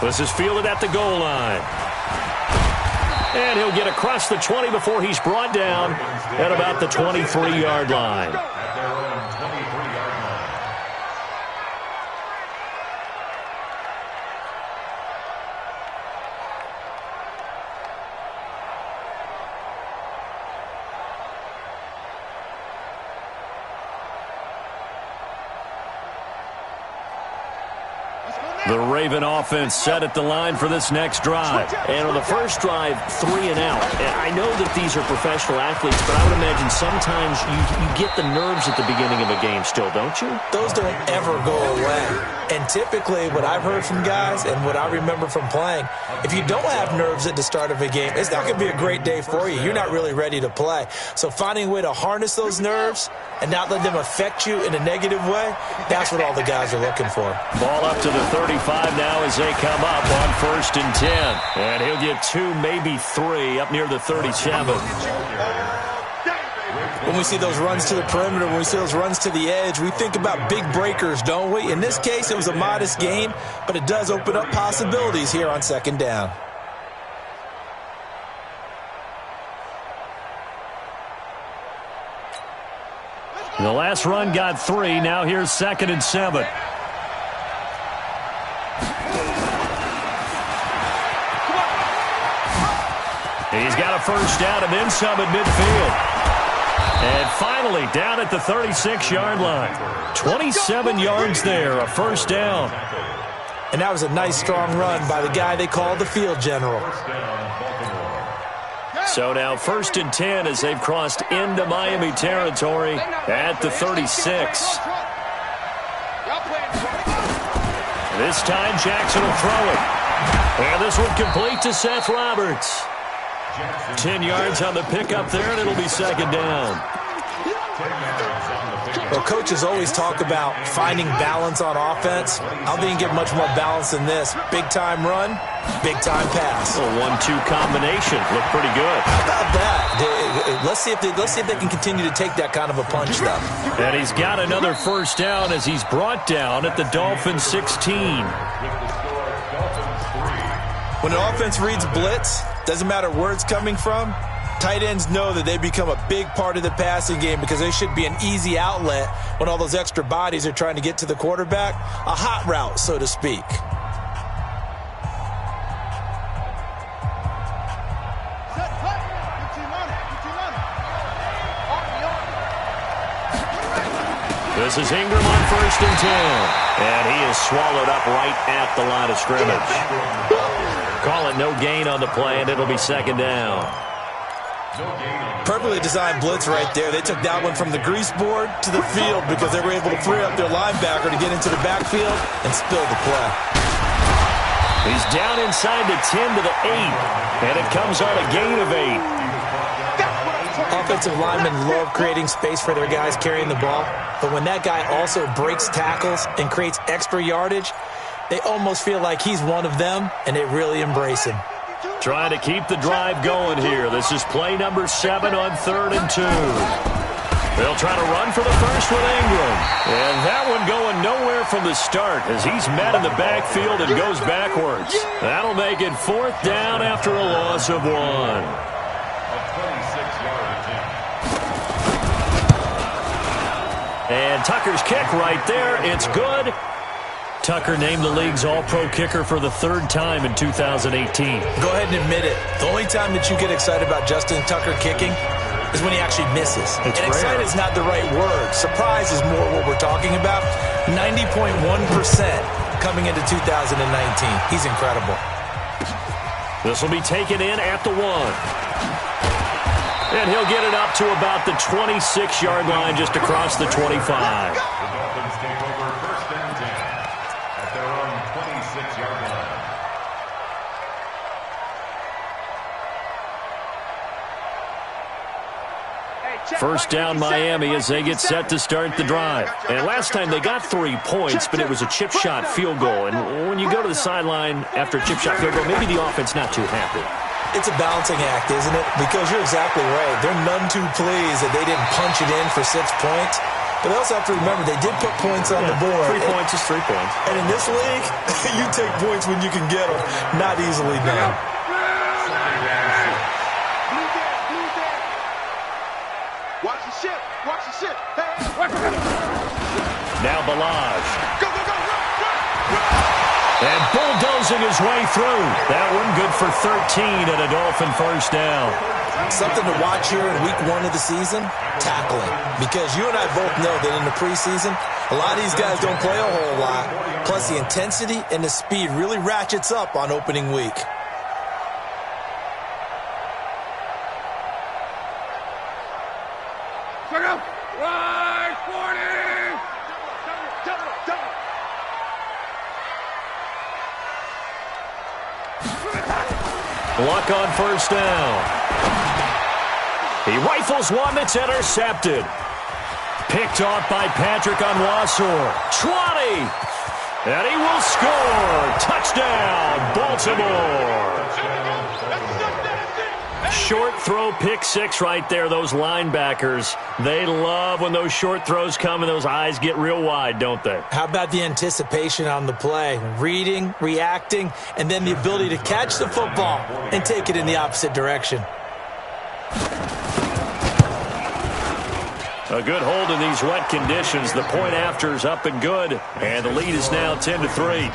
This is fielded at the goal line. And he'll get across the 20 before he's brought down at about the 23-yard line. The Raven offense set at the line for this next drive. And on the first drive, 3 and out. I know that these are professional athletes, but I would imagine sometimes you get the nerves at the beginning of a game still, don't you? Those don't ever go away. And typically, what I've heard from guys and what I remember from playing, if you don't have nerves at the start of a game, it's not going to be a great day for you. You're not really ready to play. So finding a way to harness those nerves and not let them affect you in a negative way, that's what all the guys are looking for. Ball up to the 35 now as they come up on 1st and 10. And he'll get 2, maybe 3 up near the 37. When we see those runs to the perimeter, when we see those runs to the edge, we think about big breakers, don't we? In this case, it was a modest gain, but it does open up possibilities here on 2nd down. The last run got 3. Now here's 2nd and 7. He's got a first down and then some at midfield. And finally down at the 36-yard line. 27 yards there, a first down. And that was a nice, strong run by the guy they called the field general. So now 1st and 10 as they've crossed into Miami territory at the 36. This time Jackson will throw it. And this one complete to Seth Roberts. 10 yards on the pickup there, and it'll be 2nd down. Well, coaches always talk about finding balance on offense. I don't think you get much more balance than this. Big-time run, big-time pass. A 1-2 combination. Looked pretty good. How about that? Let's see if they can continue to take that kind of a punch, though. And he's got another first down as he's brought down at the Dolphins 16. When an offense reads blitz, doesn't matter where it's coming from, tight ends know that they become a big part of the passing game because they should be an easy outlet when all those extra bodies are trying to get to the quarterback. A hot route, so to speak. This is Ingram on 1st and 10. And he is swallowed up right at the line of scrimmage. Call it no gain on the play, and it'll be 2nd down. Perfectly designed blitz right there. They took that one from the grease board to the field because they were able to free up their linebacker to get into the backfield and spill the play. He's down inside the 10 to the 8, and it comes on a gain of 8. Offensive linemen love creating space for their guys carrying the ball, but when that guy also breaks tackles and creates extra yardage, they almost feel like he's one of them, and they really embrace him. Trying to keep the drive going here. This is play number 7 on 3rd and 2. They'll try to run for the first with Ingram. And that one going nowhere from the start as he's met in the backfield and goes backwards. That'll make it 4th down after a loss of 1. And Tucker's kick right there. It's good. Tucker named the league's all-pro kicker for the 3rd time in 2018. Go ahead and admit it. The only time that you get excited about Justin Tucker kicking is when he actually misses. It's and rare. excited is not the right word. Surprise is more what we're talking about. 90.1% coming into 2019. He's incredible. This will be taken in at the 1. And he'll get it up to about the 26-yard line just across the 25. First down Miami as they get set to start the drive. And last time they got 3 points, but it was a chip shot field goal. And when you go to the sideline after a chip shot field goal, maybe the offense not too happy. It's a balancing act, isn't it? Because you're exactly right. They're none too pleased that they didn't punch it in for 6 points. But they also have to remember they did put points on the board. 3 points is 3 points. And in this league, you take points when you can get them. Not easily done. Watch the ship. Watch the ship. Now Balaj. Go, go, go. Run. And bulldozing his way through. That one good for 13 and a Dolphin first down. Something to watch here in week 1 of the season, tackling. Because you and I both know that in the preseason, a lot of these guys don't play a whole lot. Plus the intensity and the speed really ratchets up on opening week. Right, 40. Luck on first down. He rifles one that's intercepted. Picked off by Patrick Onwuasor. 20. And he will score. Touchdown, Baltimore. Short throw, pick six right there. Those linebackers, they love when those short throws come and those eyes get real wide, don't they? How about the anticipation on the play? Reading, reacting, and then the ability to catch the football and take it in the opposite direction. A good hold in these wet conditions. The point after is up and good, and the lead is now 10-3.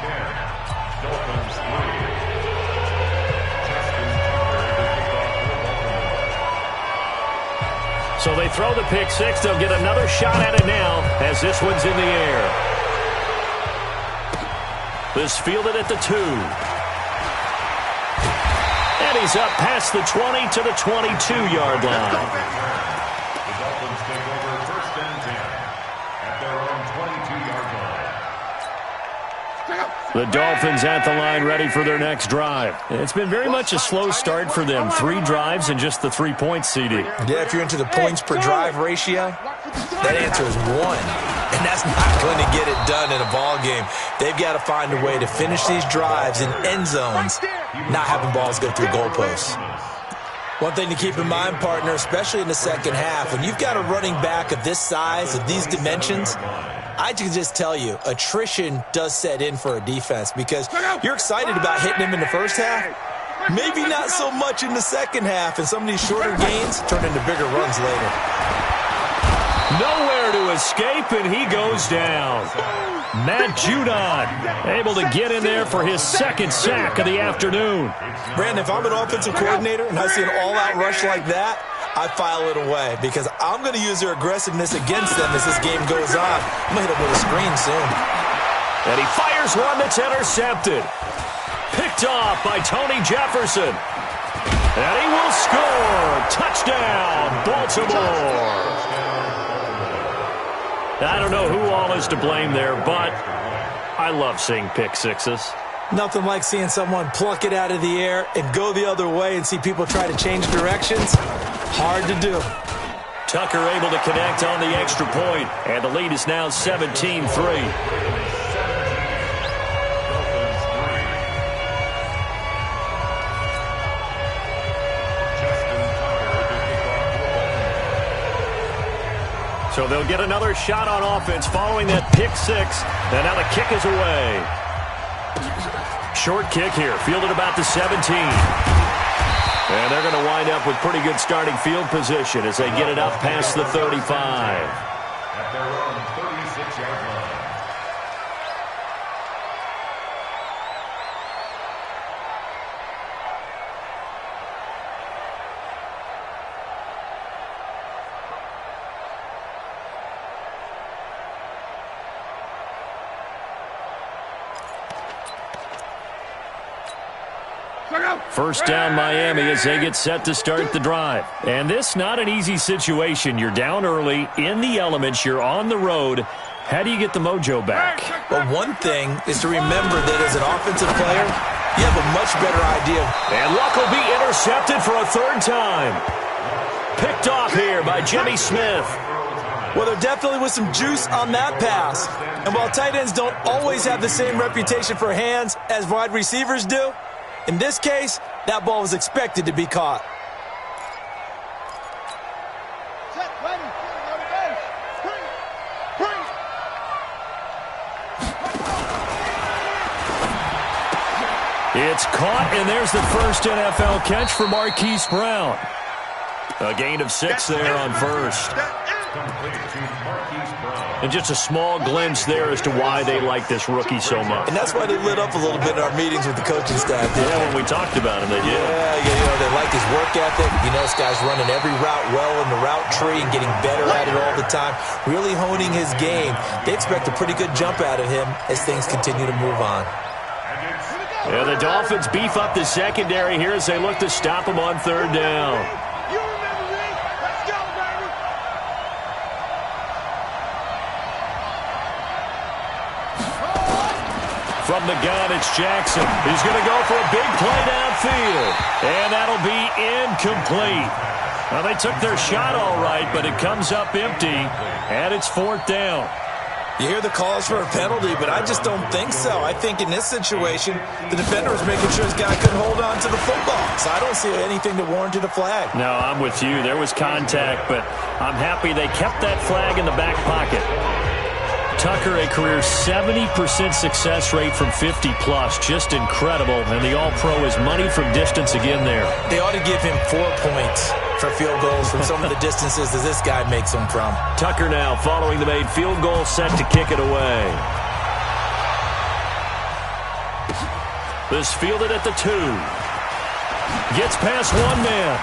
So they throw the pick six. They'll get another shot at it now as this one's in the air. This fielded at the 2. And he's up past the 20 to the 22-yard line. The Dolphins at the line ready for their next drive. It's been very much a slow start for them. 3 drives and just the 3 points, CD. Yeah, if you're into the points per drive ratio, that answer is 1. And that's not going to get it done in a ball game. They've got to find a way to finish these drives in end zones, not having balls go through goalposts. One thing to keep in mind, partner, especially in the second half, when you've got a running back of this size, of these dimensions, I can just tell you, attrition does set in for a defense because you're excited about hitting him in the first half. Maybe not so much in the second half, and some of these shorter gains turn into bigger runs later. Nowhere to escape, and he goes down. Matt Judon able to get in there for his second sack of the afternoon. Brandon, if I'm an offensive coordinator and I see an all-out rush like that, I file it away because I'm going to use their aggressiveness against them as this game goes on. I'm going to hit them with a screen soon. And he fires one that's intercepted. Picked off by Tony Jefferson. And he will score. Touchdown, Baltimore. I don't know who all is to blame there, but I love seeing pick sixes. Nothing like seeing someone pluck it out of the air and go the other way and see people try to change directions. Hard to do. Tucker able to connect on the extra point, and the lead is now 17-3. So they'll get another shot on offense following that pick six, and now the kick is away. Short kick here, fielded about the 17. And they're going to wind up with pretty good starting field position as they get it up past the 35. At their own 36-yard line. First down Miami as they get set to start the drive. And this not an easy situation. You're down early, in the elements, you're on the road. How do you get the mojo back? Well, one thing is to remember that as an offensive player, you have a much better idea. And Luck will be intercepted for a 3rd time. Picked off here by Jimmy Smith. Well, there definitely was some juice on that pass. And while tight ends don't always have the same reputation for hands as wide receivers do, in this case, that ball was expected to be caught. It's caught, and there's the first NFL catch for Marquise Brown. A gain of 6 there on first. And just a small glimpse there as to why they like this rookie so much. And that's why they lit up a little bit in our meetings with the coaching staff. Yeah, when we talked about him, they did. Yeah, they like his work ethic. This guy's running every route well in the route tree and getting better at it all the time, really honing his game. They expect a pretty good jump out of him as things continue to move on. Yeah, the Dolphins beef up the secondary here as they look to stop him on third down. From the gun, it's Jackson. He's going to go for a big play downfield. And that'll be incomplete. Well, they took their shot all right, but it comes up empty. And it's fourth down. You hear the calls for a penalty, but I just don't think so. I think in this situation, the defender was making sure his guy couldn't hold on to the football. So I don't see anything that warranted a flag. No, I'm with you. There was contact, but I'm happy they kept that flag in the back pocket. Tucker, a career 70% success rate from 50+. Just incredible. And the All-Pro is money from distance again there. They ought to give him 4 points for field goals from some of the distances that this guy makes them from. Tucker now following the made field goal, set to kick it away. This fielded at the 2. Gets past one man.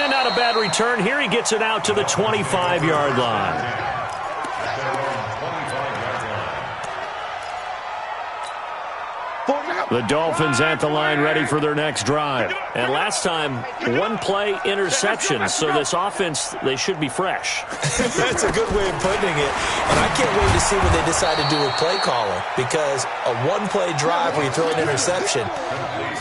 And not a bad return here. He gets it out to the 25-yard line. The Dolphins at the line ready for their next drive. And last time, one play interception. So this offense, they should be fresh. That's a good way of putting it. And I can't wait to see what they decide to do with play calling. Because a one-play drive where you throw an interception,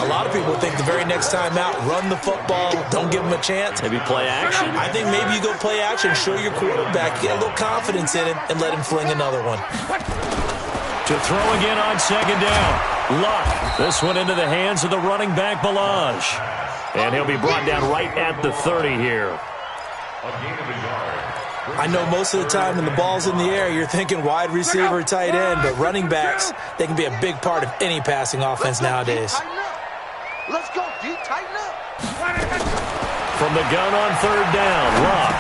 a lot of people think the very next time out, run the football, don't give them a chance. Maybe play action. I think maybe you go play action, show your quarterback, get a little confidence in him, and let him fling another one. To throw again on second down. Luck. This one into the hands of the running back, Balaj. And he'll be brought down right at the 30 here. I know most of the time when the ball's in the air, you're thinking wide receiver, tight end, but running backs, they can be a big part of any passing offense nowadays. Let's go, D. Tighten up. From the gun on third down, Luck.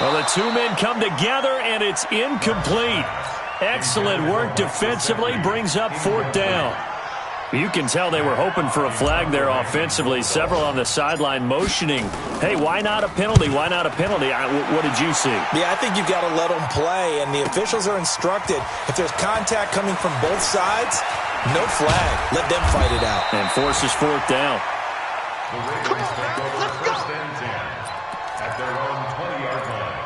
Well, the two men come together, and it's incomplete. Excellent work defensively, brings up fourth down. You can tell they were hoping for a flag there offensively. Several on the sideline motioning, hey, why not a penalty? Why not a penalty? What did you see? Yeah, I think you've got to let them play, and the officials are instructed. If there's contact coming from both sides, no flag. Let them fight it out. And forces fourth down. Come on, man. Let's go. At their own 20-yard line.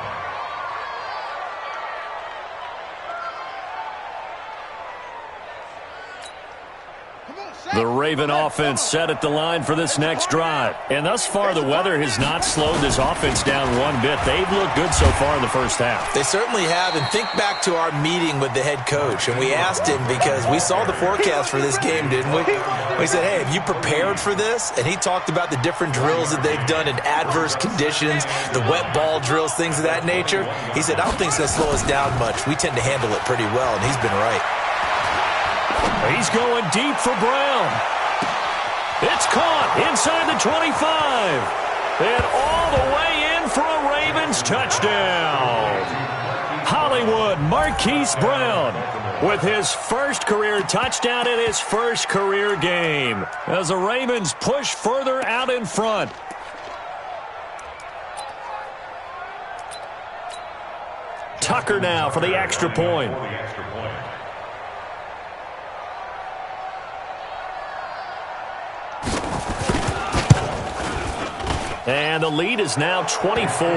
The Raven offense set at the line for this next drive. And thus far, the weather has not slowed this offense down one bit. They've looked good so far in the first half. They certainly have. And think back to our meeting with the head coach. And we asked him because we saw the forecast for this game, didn't we? We said, hey, have you prepared for this? And he talked about the different drills that they've done in adverse conditions, the wet ball drills, things of that nature. He said, I don't think it's going to slow us down much. We tend to handle it pretty well, and he's been right. He's going deep for Brown. It's caught inside the 25. And all the way in for a Ravens touchdown. Hollywood Marquise Brown with his first career touchdown in his first career game as the Ravens push further out in front. Tucker now for the extra point. And the lead is now 24.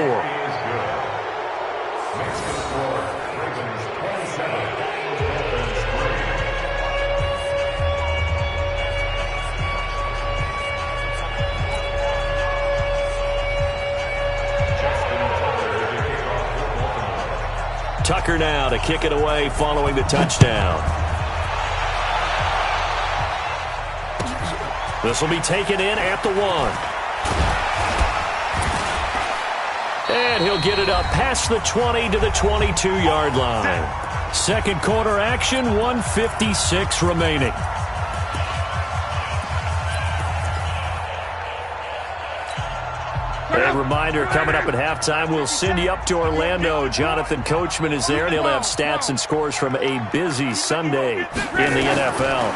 Tucker now to kick it away following the touchdown. This will be taken in at the 1. And he'll get it up past the 20 to the 22-yard line. Second quarter action, 1:56 remaining. A reminder, coming up at halftime, we'll send you up to Orlando. Jonathan Coachman is there, and he'll have stats and scores from a busy Sunday in the NFL.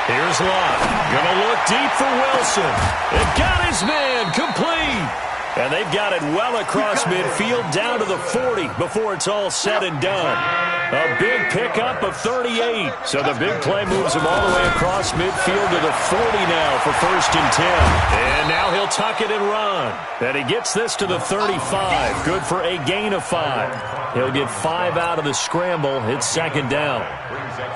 Here's Locke. Going to look deep for Wilson. It got his man complete. And they've got it well across midfield down to the 40 before it's all said and done. A big pickup of 38. So the big play moves him all the way across midfield to the 40 now for 1st and 10. And now he'll tuck it and run. And he gets this to the 35. Good for a gain of 5. He'll get 5 out of the scramble. It's 2nd down.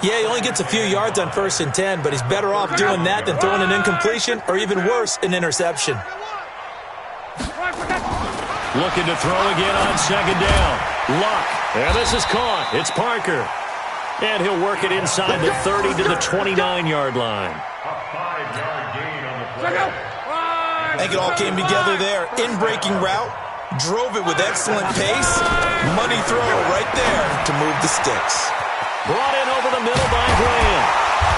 Yeah, he only gets a few yards on 1st and 10, but he's better off doing that than throwing an incompletion or even worse, an interception. Looking to throw again on 2nd down. Luck. And this is caught. It's Parker. And he'll work it inside the 30 to the 29-yard line. A 5-yard gain on the play. I think it all came together there. In-breaking route. Drove it with excellent pace. Money throw right there to move the sticks. Brought in over the middle by Graham.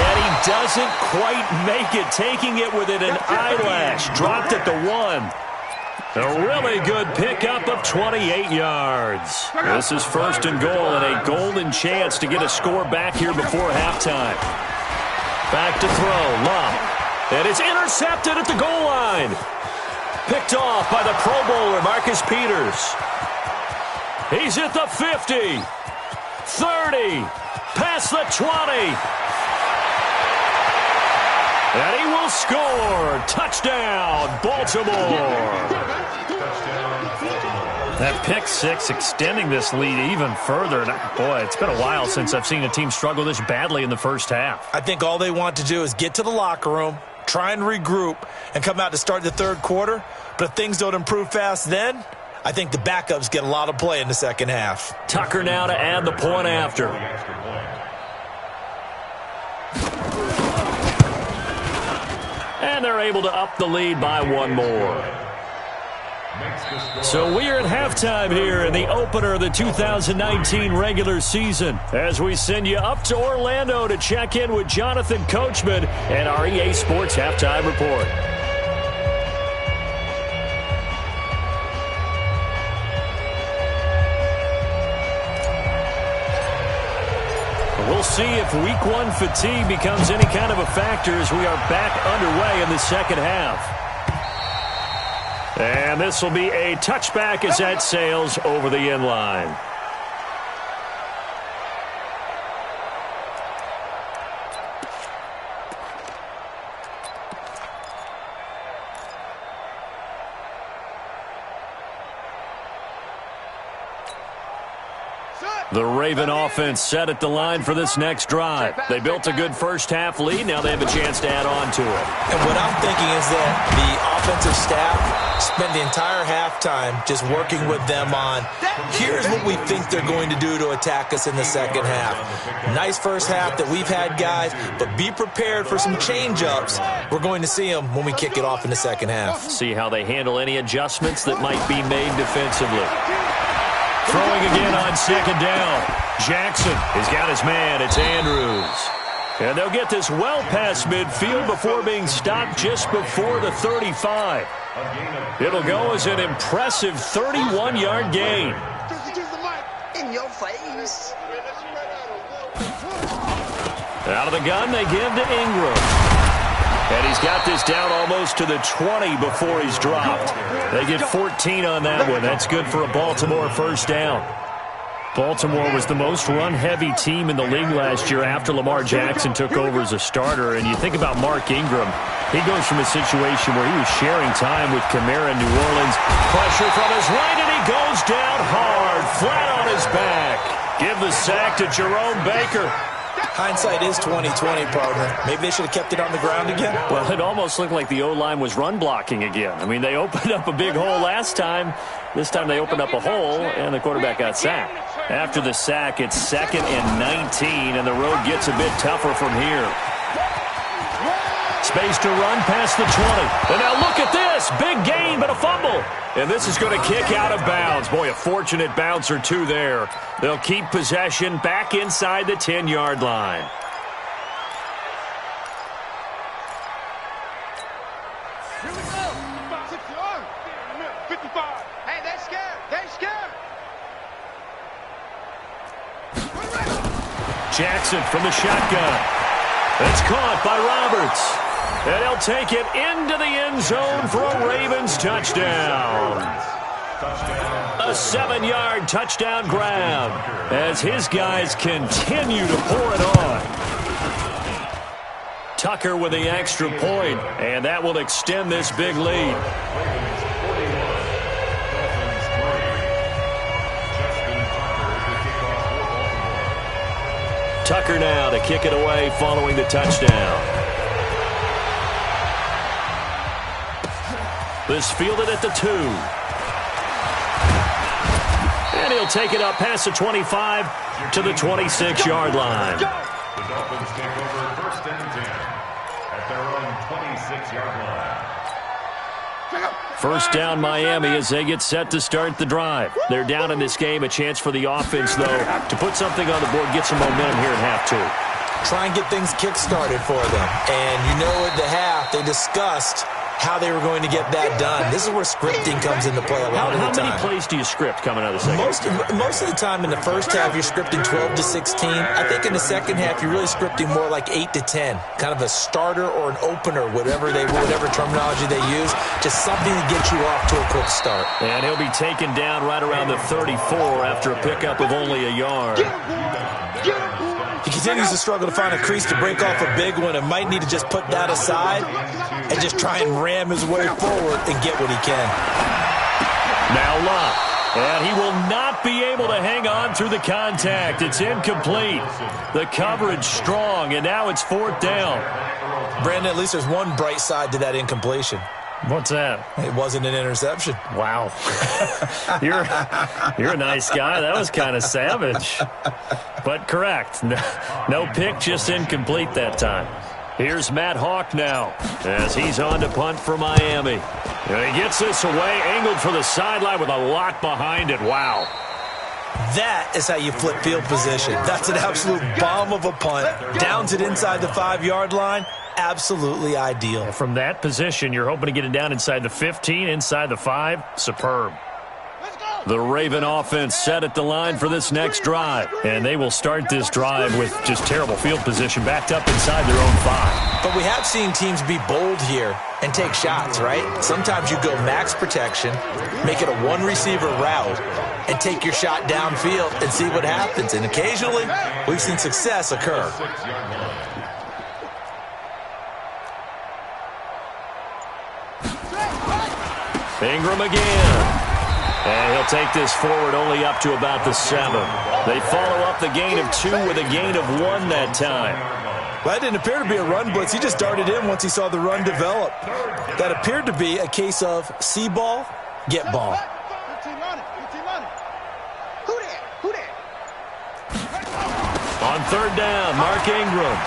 And he doesn't quite make it. Taking it within an eyelash. Dropped at the 1. A really good pickup of 28 yards. This is 1st and goal and a golden chance to get a score back here before halftime. Back to throw. Love. And it's intercepted at the goal line. Picked off by the Pro Bowler, Marcus Peters. He's at the 50. 30. Past the 20. And he will score. Touchdown, Baltimore. That pick 6 extending this lead even further. And boy, it's been a while since I've seen a team struggle this badly in the first half. I think all they want to do is get to the locker room, try and regroup, and come out to start the 3rd quarter. But if things don't improve fast then, I think the backups get a lot of play in the 2nd half. Tucker now to add the point after. And they're able to up the lead by 1 more. So we are at halftime here in the opener of the 2019 regular season as we send you up to Orlando to check in with Jonathan Coachman and our EA Sports Halftime Report. We'll see if week 1 fatigue becomes any kind of a factor as we are back underway in the 2nd half. And this will be a touchback as that sails over the end line. The Raven offense set at the line for this next drive. They built a good first half lead. Now they have a chance to add on to it. And what I'm thinking is that the offensive staff spent the entire halftime just working with them on, here's what we think they're going to do to attack us in the 2nd half. Nice first half that we've had, guys, but be prepared for some change-ups. We're going to see them when we kick it off in the 2nd half. See how they handle any adjustments that might be made defensively. Throwing again on 2nd down. Jackson has got his man. It's Andrews. And they'll get this well past midfield before being stopped just before the 35. It'll go as an impressive 31-yard gain. In your face. Out of the gun, they give to Ingram. And he's got this down almost to the 20 before he's dropped. They get 14 on that one. That's good for a Baltimore 1st down. Baltimore was the most run-heavy team in the league last year after Lamar Jackson took over as a starter. And you think about Mark Ingram, he goes from a situation where he was sharing time with Kamara in New Orleans. Pressure from his right, and he goes down hard, flat on his back. Give the sack to Jerome Baker. Hindsight is 20/20, partner. Maybe they should have kept it on the ground again. Well, it almost looked like the O-line was run blocking again. I mean, they opened up a big hole last time. This time they opened up a hole, and the quarterback got sacked. After the sack, it's 2nd and 19, and the road gets a bit tougher from here. Space to run past the 20. And now look at this. Big gain, but a fumble. And this is going to kick out of bounds. Boy, a fortunate bounce or two there. They'll keep possession back inside the 10-yard line. Hey, they're scared. They're scared. Jackson from the shotgun. It's caught by Roberts. And he'll take it into the end zone for a Ravens touchdown. A 7-yard touchdown grab as his guys continue to pour it on. Tucker with the extra point, and that will extend this big lead. Tucker now to kick it away following the touchdown. This fielded at the 2. And he'll take it up past the 25 to the 26-yard line. The Dolphins take over 1st and 10 at their own 26-yard line. First down Miami as they get set to start the drive. They're down in this game. A chance for the offense, though, to put something on the board, get some momentum here in half 2. Try and get things kick-started for them. And you know at the half, they discussed how they were going to get that done. This is where scripting comes into play a lot of the time. How many plays do you script coming out of the second? Most of the time in the first half, you're scripting 12 to 16. I think in the second half, you're really scripting more like 8 to 10. Kind of a starter or an opener, whatever terminology they use. Just something to get you off to a quick start. And he'll be taken down right around the 34 after a pickup of only a yard. He continues to struggle to find a crease to break off a big one and might need to just put that aside and just try and ram his way forward and get what he can. Now Lott. And he will not be able to hang on through the contact. It's incomplete. The coverage strong, and now it's 4th down. Brandon, at least there's one bright side to that incompletion. What's that? It wasn't an interception. Wow. You're a nice guy. That was kind of savage. But correct. No pick, just incomplete that time. Here's Matt Hawk now as he's on to punt for Miami. And he gets this away, angled for the sideline with a lot behind it. Wow. That is how you flip field position. That's an absolute bomb of a punt. Downs it inside the 5-yard line. Absolutely ideal. From that position, you're hoping to get it down inside the 15, inside the 5. Superb. The Raven offense set at the line for this next drive. And they will start this drive with just terrible field position backed up inside their own 5. But we have seen teams be bold here and take shots, right? Sometimes you go max protection, make it a one-receiver route, and take your shot downfield and see what happens. And occasionally, we've seen success occur. Ingram again. And he'll take this forward only up to about the 7. They follow up the gain of 2 with a gain of 1 that time. Well, that didn't appear to be a run blitz. He just darted in once he saw the run develop. That appeared to be a case of see ball, get ball. On 3rd down, Mark Ingram.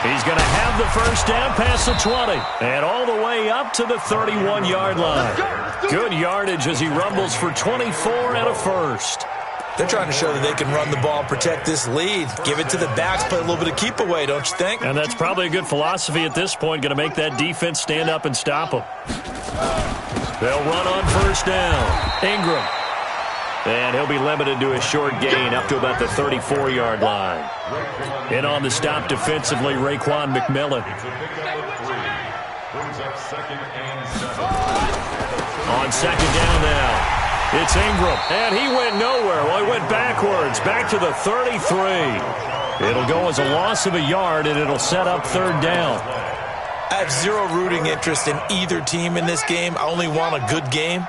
He's going to have the first down past the 20 and all the way up to the 31-yard line. Good yardage as he rumbles for 24 and a first. They're trying to show that they can run the ball, protect this lead, give it to the backs, play a little bit of keep away, don't you think? And that's probably a good philosophy at this point, going to make that defense stand up and stop them. They'll run on first down. Ingram. And he'll be limited to a short gain up to about the 34-yard line. In on the stop defensively, Raekwon McMillan. On 2nd down now, it's Ingram. And he went nowhere. Well, he went backwards, back to the 33. It'll go as a loss of a yard, and it'll set up 3rd down. I have zero rooting interest in either team in this game. I only want a good game.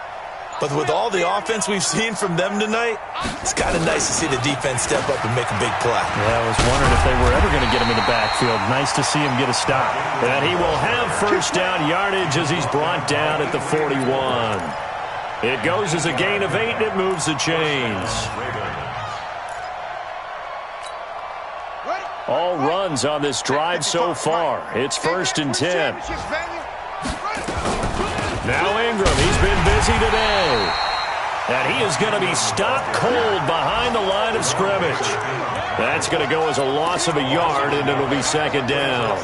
But with all the offense we've seen from them tonight, it's kind of nice to see the defense step up and make a big play. Yeah, I was wondering if they were ever going to get him in the backfield. Nice to see him get a stop. And he will have first down yardage as he's brought down at the 41. It goes as a gain of 8, and it moves the chains. All runs on this drive so far. It's 1st and 10. Now Ingram, he's been busy today. And he is going to be stopped cold behind the line of scrimmage. That's going to go as a loss of a yard, and it'll be 2nd down.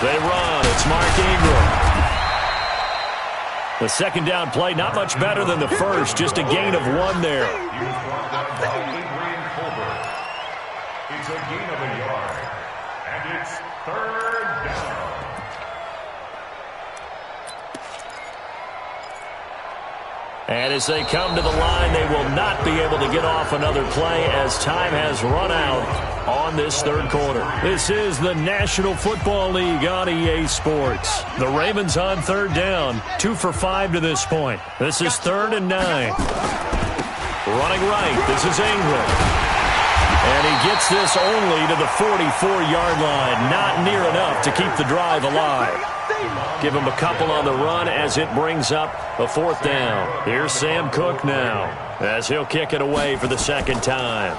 They run. It's Mark Ingram. The second down play, not much better than the first, just a gain of 1 there. He was brought down by Adrian Colbert. It's a gain of a yard, and it's 3rd down. And as they come to the line, they will not be able to get off another play as time has run out on this 3rd quarter. This is the National Football League on EA Sports. The Ravens on 3rd down, 2 for 5 to this point. This is 3rd and 9. Running right, this is Ingram. And he gets this only to the 44-yard line. Not near enough to keep the drive alive. Give him a couple on the run as it brings up a 4th down. Here's Sam Cook now as he'll kick it away for the 2nd time.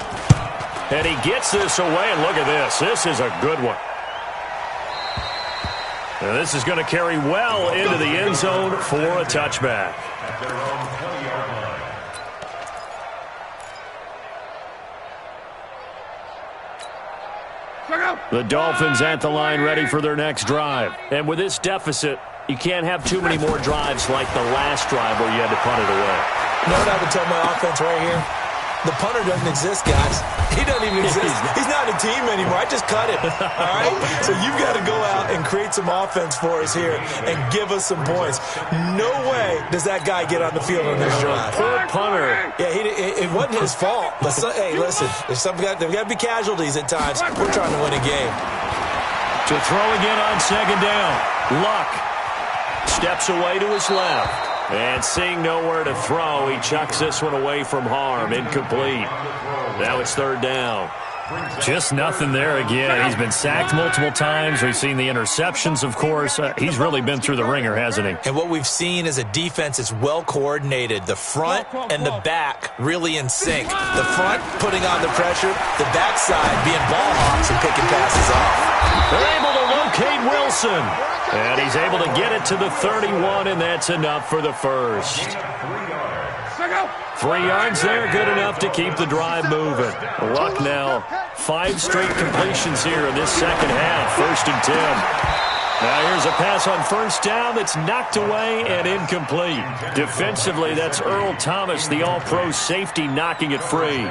And he gets this away, and look at this. This is a good one. And this is going to carry well into the end zone for a touchback. At their own 20-yard line. The Dolphins at the line ready for their next drive. And with this deficit, you can't have too many more drives like the last drive where you had to punt it away. You know what I would tell my offense right here? The punter doesn't exist, guys. He doesn't even exist. He's not a team anymore. I just cut him. All right? So you've got to go out and create some offense for us here and give us some points. No way does that guy get on the field on this drive. Poor punter. Yeah, it wasn't his fault. But hey, listen, there's got to be casualties at times. We're trying to win a game. To throw again on 2nd down. Luck steps away to his left. And seeing nowhere to throw, he chucks this one away from harm. Incomplete. Now it's 3rd down. Just nothing there again. He's been sacked multiple times. We've seen the interceptions, of course. He's really been through the ringer, hasn't he? And what we've seen is a defense that's well coordinated. The front and the back really in sync. The front putting on the pressure, the backside being ball hawks and picking passes off. They're able to locate Wilson. And he's able to get it to the 31, and that's enough for the first. 3 yards there, good enough to keep the drive moving. Luck now, 5 straight completions here in this 2nd half, 1st and 10. Now here's a pass on 1st down that's knocked away and incomplete. Defensively, that's Earl Thomas, the all-pro safety, knocking it free.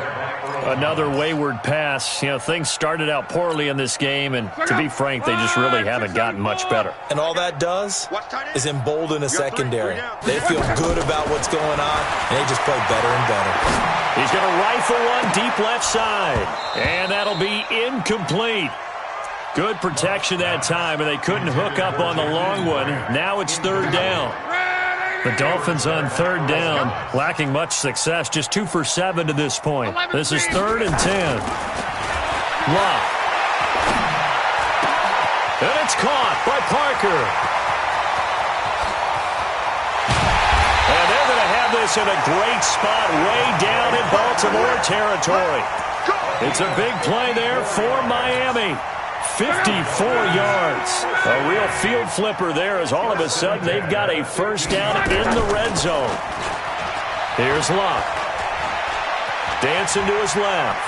Another wayward pass. You know, things started out poorly in this game, and to be frank, they just really haven't gotten much better. And all that does is embolden a secondary. They feel good about what's going on, and they just play better and better. He's going to rifle one deep left side, and that'll be incomplete. Good protection that time, and they couldn't hook up on the long one. Now it's 3rd down. The Dolphins on 3rd down, lacking much success, just 2 for 7 to this point. This is 3rd and 10. Luck. And it's caught by Parker. And they're going to have this in a great spot way down in Baltimore territory. It's a big play there for Miami. 54 yards. A real field flipper there as all of a sudden they've got a 1st down in the red zone. Here's Luck. Dancing to his left.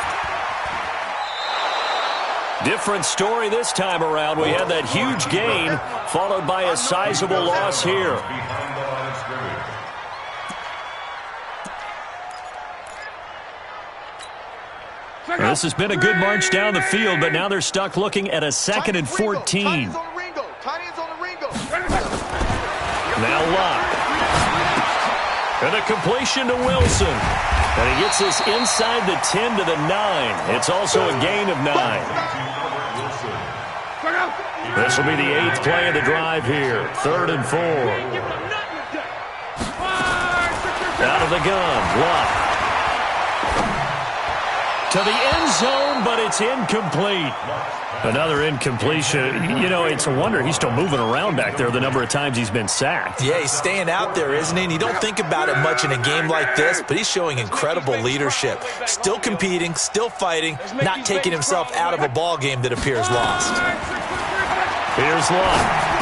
Different story this time around. We had that huge gain followed by a sizable loss here. This has been a good march down the field, but now they're stuck looking at a 2nd and 14. Now Luck. And a completion to Wilson. And he gets this inside the 10 to the 9. It's also a gain of 9. This will be the 8th play of the drive here. 3rd and 4. Out of the gun, Luck. To the end zone, but it's incomplete. Another incompletion. You know, it's a wonder he's still moving around back there the number of times he's been sacked. Yeah, he's staying out there, isn't he? And you don't think about it much in a game like this, but he's showing incredible leadership. Still competing, still fighting, not taking himself out of a ball game that appears lost. Here's Luck.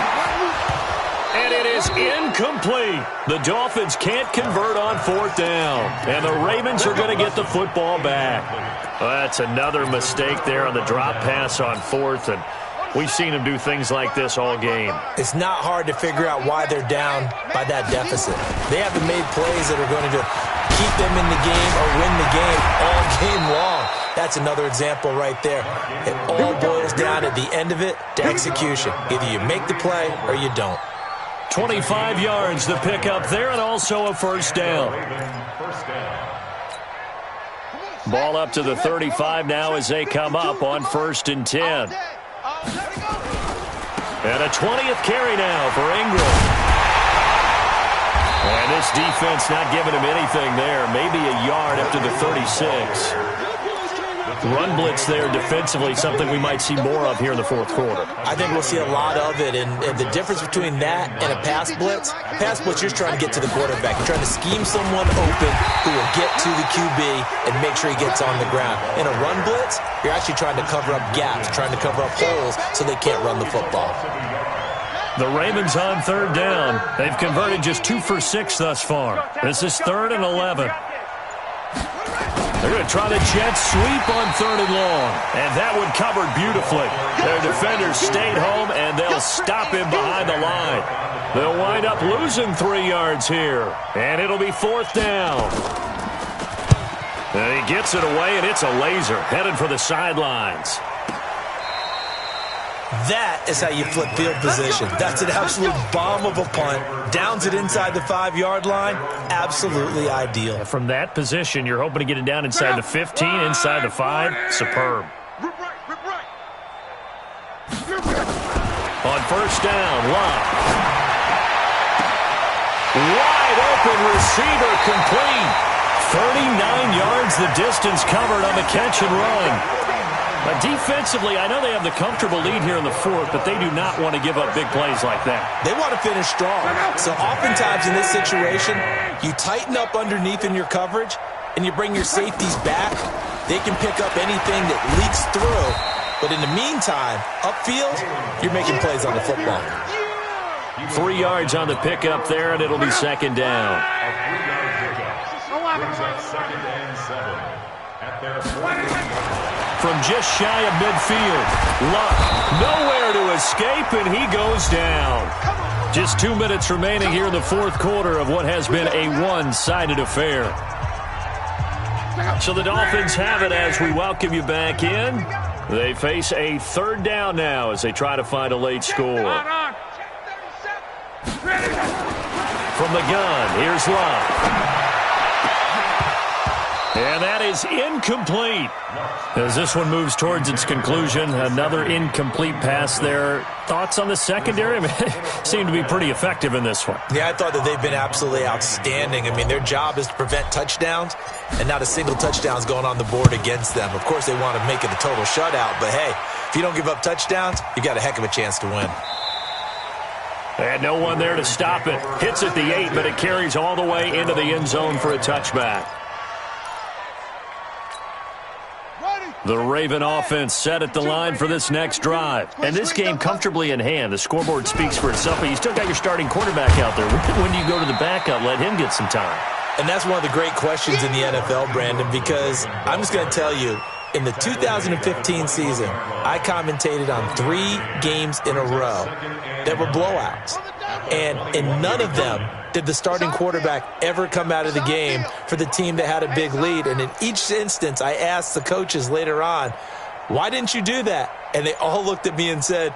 And it is incomplete. The Dolphins can't convert on 4th down. And the Ravens are going to get the football back. Well, that's another mistake there on the drop pass on 4th. And We've seen them do things like this all game. It's not hard to figure out why they're down by that deficit. They haven't made plays that are going to keep them in the game or win the game all game long. That's another example right there. It all boils down at the end of it to execution. Either you make the play or you don't. 25 yards to pick up there, and also a first down. Ball up to the 35 now as they come up on 1st and 10. And a 20th carry now for Ingram. And this defense not giving him anything there. Maybe a yard up to the 36. Run blitz there defensively, something we might see more of here in the 4th quarter. I think we'll see a lot of it, and the difference between that and a pass blitz, you're trying to get to the quarterback. You're trying to scheme someone open who will get to the QB and make sure he gets on the ground. In a run blitz, you're actually trying to cover up gaps, trying to cover up holes so they can't run the football. The Ravens on 3rd down. They've converted just 2 for 6 thus far. This is 3rd and 11. They're going to try the jet sweep on 3rd and long. And that one covered beautifully. Their defenders stayed home, and they'll stop him behind the line. They'll wind up losing 3 yards here. And it'll be 4th down. And he gets it away, and it's a laser headed for the sidelines. That is how you flip field position. That's an absolute bomb of a punt. Downs it inside the 5-yard line. Absolutely ideal. From that position, you're hoping to get it down inside the 15, inside the 5. Superb. On 1st down, Love. Wide open receiver complete. 39 yards the distance covered on the catch and run. But defensively, I know they have the comfortable lead here in the 4th, but they do not want to give up big plays like that. They want to finish strong. So oftentimes in this situation, you tighten up underneath in your coverage, and you bring your safeties back. They can pick up anything that leaks through. But in the meantime, upfield, you're making plays on the football. 3 yards on the pickup there, and it'll be 2nd down. From just shy of midfield, Luck nowhere to escape, and he goes down. Just 2 minutes remaining here in the 4th quarter of what has been a one-sided affair. So the Dolphins have it as we welcome you back in. They face a 3rd down now as they try to find a late score. From the gun, here's Luck. And that is incomplete. As this one moves towards its conclusion, another incomplete pass there. Thoughts on the secondary? I mean, seem to be pretty effective in this one. Yeah, I thought that they've been absolutely outstanding. I mean, their job is to prevent touchdowns, and not a single touchdown's going on the board against them. Of course, they want to make it a total shutout, but hey, if you don't give up touchdowns, you got a heck of a chance to win. And no one there to stop it. Hits at the 8, but it carries all the way into the end zone for a touchback. The Raven offense set at the line for this next drive. And this game comfortably in hand. The scoreboard speaks for itself, but you still got your starting quarterback out there. When do you go to the backup, let him get some time? And that's one of the great questions in the NFL, Brandon, because I'm just going to tell you, in the 2015 season, I commentated on 3 games in a row that were blowouts. And in none of them did the starting quarterback ever come out of the game for the team that had a big lead. And in each instance, I asked the coaches later on, why didn't you do that? And they all looked at me and said,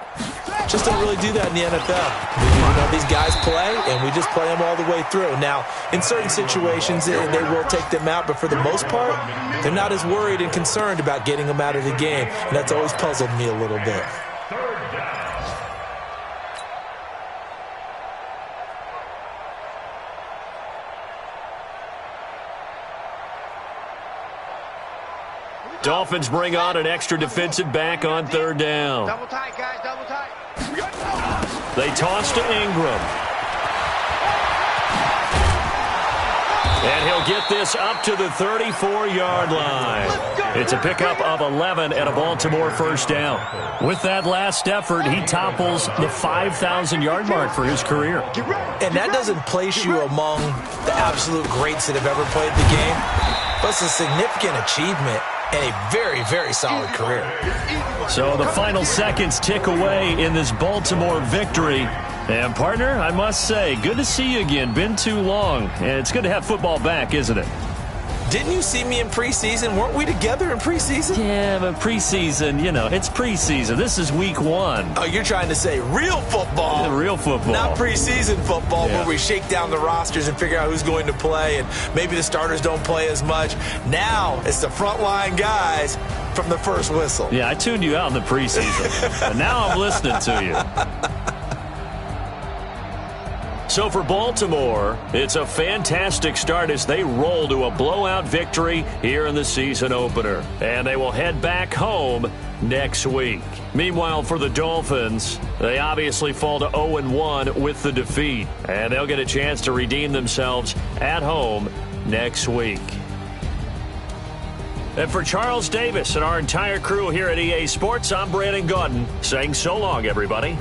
just don't really do that in the NFL. You know, these guys play, and we just play them all the way through. Now, in certain situations, they will take them out, but for the most part, they're not as worried and concerned about getting them out of the game. And that's always puzzled me a little bit. Dolphins bring on an extra defensive back on 3rd down. Double tight, guys, double tight. They toss to Ingram. And he'll get this up to the 34-yard line. It's a pickup of 11 and a Baltimore 1st down. With that last effort, he topples the 5,000-yard mark for his career. And that doesn't place you among the absolute greats that have ever played the game, but it's a significant achievement. and a very, very solid career. So the final seconds tick away in this Baltimore victory. And, partner, I must say, good to see you again. Been too long. And it's good to have football back, isn't it? Didn't you see me in preseason? Weren't we together in preseason? Yeah, but preseason, you know, it's preseason. This is week 1. Oh, you're trying to say real football. Yeah, real football. Not preseason football, yeah, where we shake down the rosters and figure out who's going to play, and maybe the starters don't play as much. Now it's the frontline guys from the first whistle. Yeah, I tuned you out in the preseason. But now I'm listening to you. So for Baltimore, it's a fantastic start as they roll to a blowout victory here in the season opener. And they will head back home next week. Meanwhile, for the Dolphins, they obviously fall to 0-1 with the defeat. And they'll get a chance to redeem themselves at home next week. And for Charles Davis and our entire crew here at EA Sports, I'm Brandon Gaudin saying so long, everybody.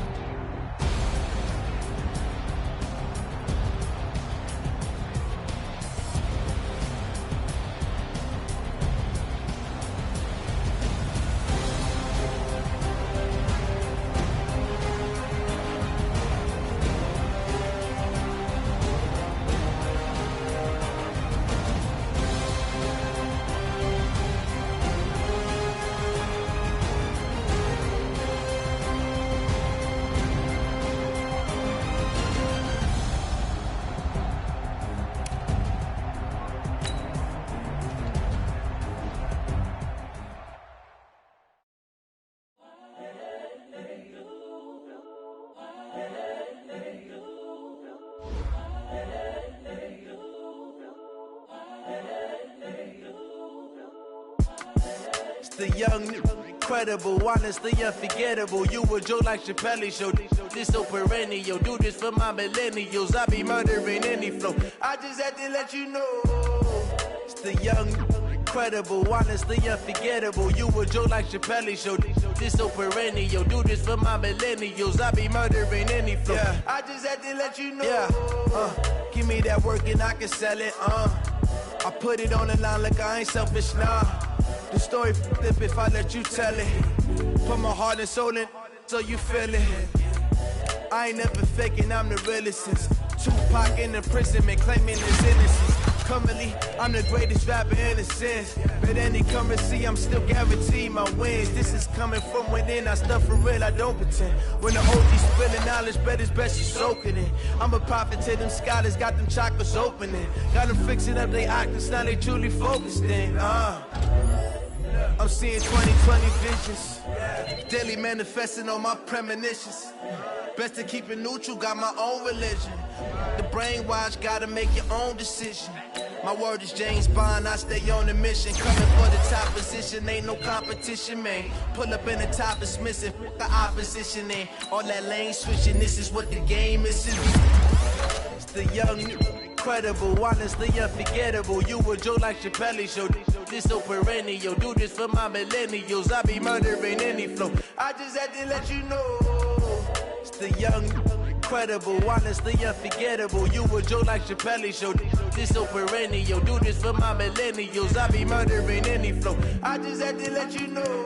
The young, incredible, honestly unforgettable. You a Joe like Chappelle show. This so perennial. Do this for my millennials. I be murdering any flow. I just had to let you know. It's the young, incredible, honestly unforgettable. You a Joe like Chappelle show. This so perennial. Do this for my millennials. I be murdering any flow. Yeah. I just had to let you know. Yeah. Give me that work and I can sell it. I put it on the line like I ain't selfish, nah. The story flip if I let you tell it. Put my heart and soul in so you feel it. I ain't never faking, I'm the realest since Tupac in the imprisonment claiming his innocence. Currently, I'm the greatest rapper in a sense. But any currency, I'm still guaranteed my wins. This is coming from within, I stuff for real, I don't pretend. When the OG spilling knowledge, bet it's best you soaking it. I'm a prophet to them scholars, got them chakras opening. Got them fixing up they octaves, now they truly focused in. I'm seeing 2020 visions, daily manifesting on my premonitions. Best to keep it neutral, got my own religion. The brainwash, gotta make your own decision. My word is James Bond, I stay on the mission. Coming for the top position, ain't no competition, man. Pull up in the top is missing, the opposition in. All that lane switching, this is what the game is. It's the young, incredible, honestly unforgettable. You a Joe like Chappelle show. This so perennial. Do this for my millennials. I be murdering any flow. I just had to let you know. It's the young, incredible, honestly unforgettable. You a Joe like Chappelle show. This so perennial. Do this for my millennials. I be murdering any flow. I just had to let you know.